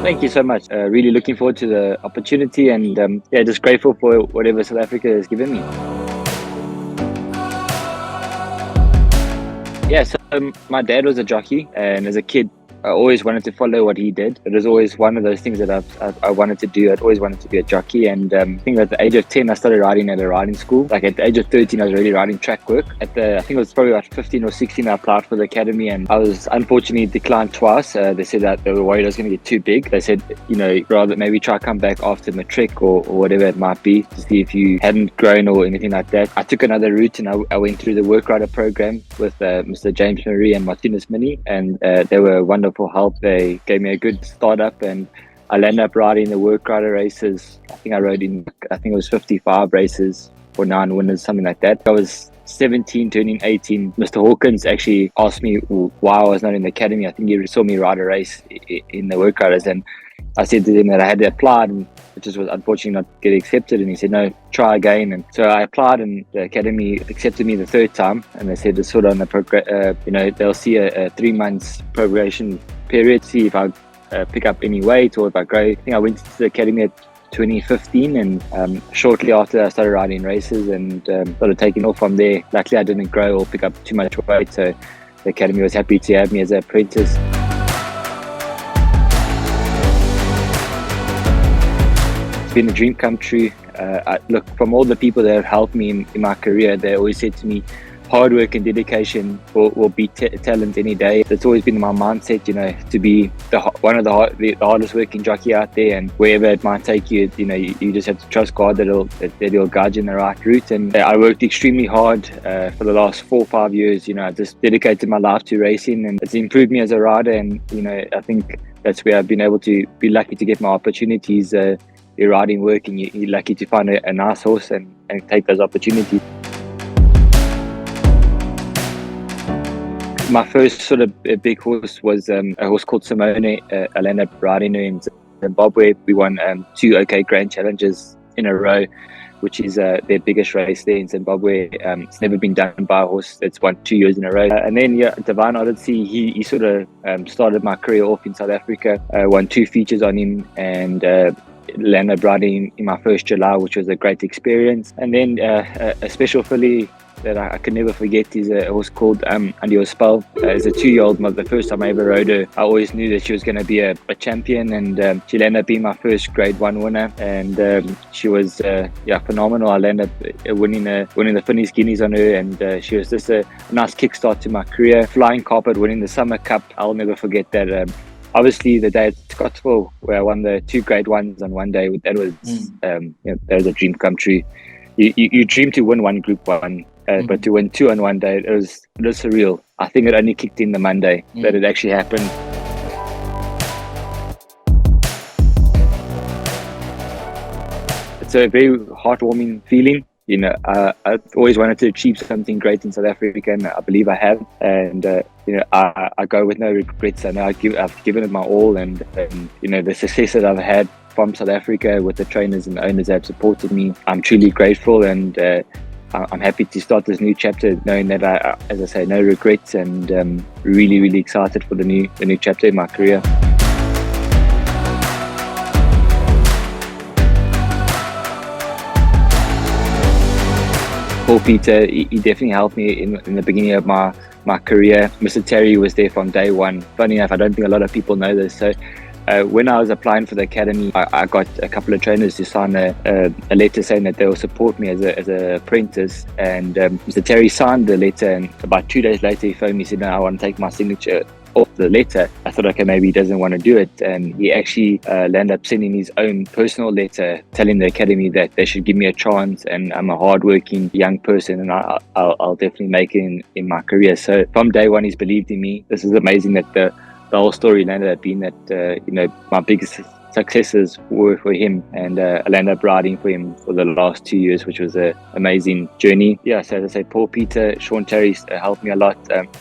Thank you so much. Really looking forward to the opportunity, and yeah, just grateful for whatever South Africa has given me. Yeah, so my dad was a jockey, and as a kid, I always wanted to follow what he did. It was always one of those things that I wanted to do. I'd always wanted to be a jockey, and I think at the age of 10, I started riding at a riding school. Like at the age of 13, I was already riding track work. I think it was probably about 15 or 16, I applied for the academy, and I was unfortunately declined twice. They said that they were worried I was going to get too big. They said, rather maybe try come back after matric or whatever it might be to see if you hadn't grown or anything like that. I took another route, and I went through the work rider program with Mr. James Marie and Martinez Mini, and they were wonderful help. They gave me a good startup, and I landed up riding the work rider races. I think it was 55 races for 9 winners, something like that. I was 17 turning 18. Mr. Hawkins actually asked me why I was not in the academy. I think he saw me ride a race in the work riders, and I said to him that I had applied, and it just was unfortunately not get accepted. And he said, no, try again. And so I applied, and the academy accepted me the third time, and they said to sort on the they'll see a 3 months probation period, see if I pick up any weight or if I grow. I think I went to the academy at 2015, and shortly after I started riding races and started taking off from there. Luckily I didn't grow or pick up too much weight, so the academy was happy to have me as an apprentice. It's been a dream come true. Look, from all the people that have helped me in my career, they always said to me, hard work and dedication will beat talent any day. It's always been my mindset, to be one of the hardest working jockey out there, and wherever it might take you, you just have to trust God that he'll guide you in the right route. And I worked extremely hard for the last 4 or 5 years. I just dedicated my life to racing, and it's improved me as a rider. And I think that's where I've been able to be lucky to get my opportunities. You're riding work, and you're lucky to find a nice horse and take those opportunities. My first sort of big horse was a horse called Simone. I landed up riding her in Zimbabwe. We won 2 OK Grand Challenges in a row, which is their biggest race there in Zimbabwe. It's never been done by a horse that's won 2 years in a row. And then Divine Odyssey, he sort of started my career off in South Africa. Won 2 features on him, and landed riding in my first July, which was a great experience. And then a special filly that I could never forget is a horse called Under Your Spell. As a 2-year-old, the first time I ever rode her, I always knew that she was going to be a champion, and she ended up being my first Grade 1 winner, and she was phenomenal. I landed up winning the Finnish Guineas on her, and she was just a nice kickstart to my career. Flying Carpet, winning the Summer Cup, I'll never forget that. Obviously, the day at Scottsville where I won the 2 Grade 1s on one day, that was a dream come true. You dream to win one Group 1, but to win 2 on one day, it was surreal. I think it only kicked in the Monday that it actually happened. It's a very heartwarming feeling. I always wanted to achieve something great in South Africa, and I believe I have. And I go with no regrets. I know I've given it my all, and the success that I've had from South Africa with the trainers and the owners that have supported me, I'm truly grateful, and I'm happy to start this new chapter, knowing that I, as I say, no regrets, and really, really excited for the new chapter in my career. Paul Peter, he definitely helped me in the beginning of my career. Mr. Terry was there from day one. Funny enough, I don't think a lot of people know this. So when I was applying for the academy, I got a couple of trainers to sign a letter saying that they will support me as an apprentice. And Mr. Terry signed the letter, and about 2 days later he phoned me and said, no, I want to take my signature off the letter. I thought, okay, maybe he doesn't want to do it, and he actually landed up sending his own personal letter telling the academy that they should give me a chance, and I'm a hardworking young person, and I'll definitely make it in my career. So from day one, he's believed in me. This is amazing that the whole story landed up being that my biggest successes were for him, and I landed up riding for him for the last 2 years, which was an amazing journey. Yeah, so as I say, Paul Peter, Sean Terry helped me a lot.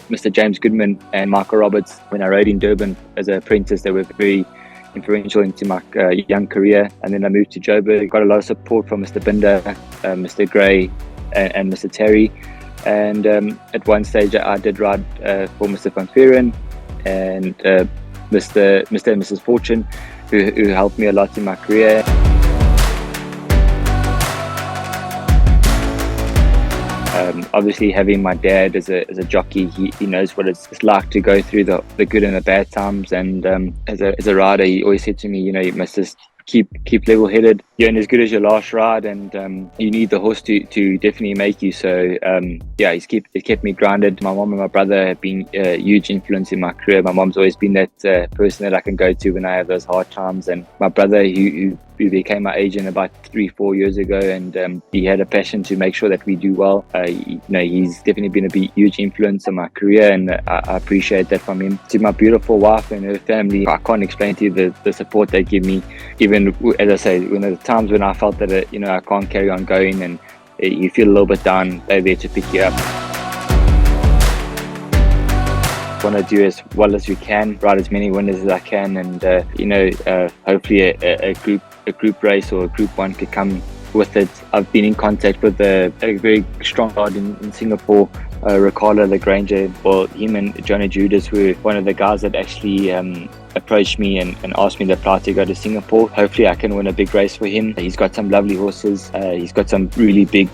Mr. James Goodman and Michael Roberts, when I rode in Durban as an apprentice, they were very influential into my young career. And then I moved to Joburg, got a lot of support from Mr. Binder, Mr. Gray, and Mr. Terry. And at one stage I did ride for Mr. Van Vuren and Mr. and Mrs. Fortune. who helped me a lot in my career. Obviously, having my dad as a jockey, he knows what it's like to go through the good and the bad times. And as a rider, he always said to me, you must just keep level headed. You're only as good as your last ride, and you need the horse to definitely make you. So yeah, it kept me grounded. My mom and my brother have been a huge influence in my career. My mom's always been that person that I can go to when I have those hard times, and my brother who became my agent about 3-4 years ago, and he had a passion to make sure that we do well. He's definitely been a huge influence on my career, and I appreciate that from him. To my beautiful wife and her family, I can't explain to you the support they give me, even as I say, when the times when I felt that I can't carry on going and you feel a little bit down, they're there to pick you up. Want to do as well as we can, ride as many winners as I can, and hopefully a group race or a group one could come with it. I've been in contact with a very strong guard in Singapore, Ricardo Lagrange. Well, him and Johnny Judas were one of the guys that actually approached me and asked me to apply to go to Singapore. Hopefully I can win a big race for him. He's got some lovely horses. He's got some really big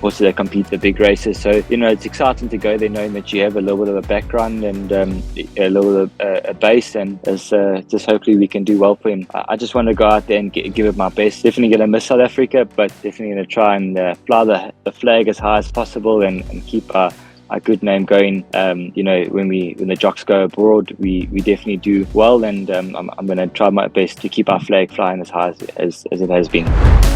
horses that compete the big races. So, it's exciting to go there knowing that you have a little bit of a background and a little bit of a base, and just hopefully we can do well for him. I just want to go out there and give it my best. Definitely going to miss South Africa, but definitely going to try and fly the flag as high as possible and keep our good name going. When the jocks go abroad, we definitely do well, and I'm going to try my best to keep our flag flying as high as it has been.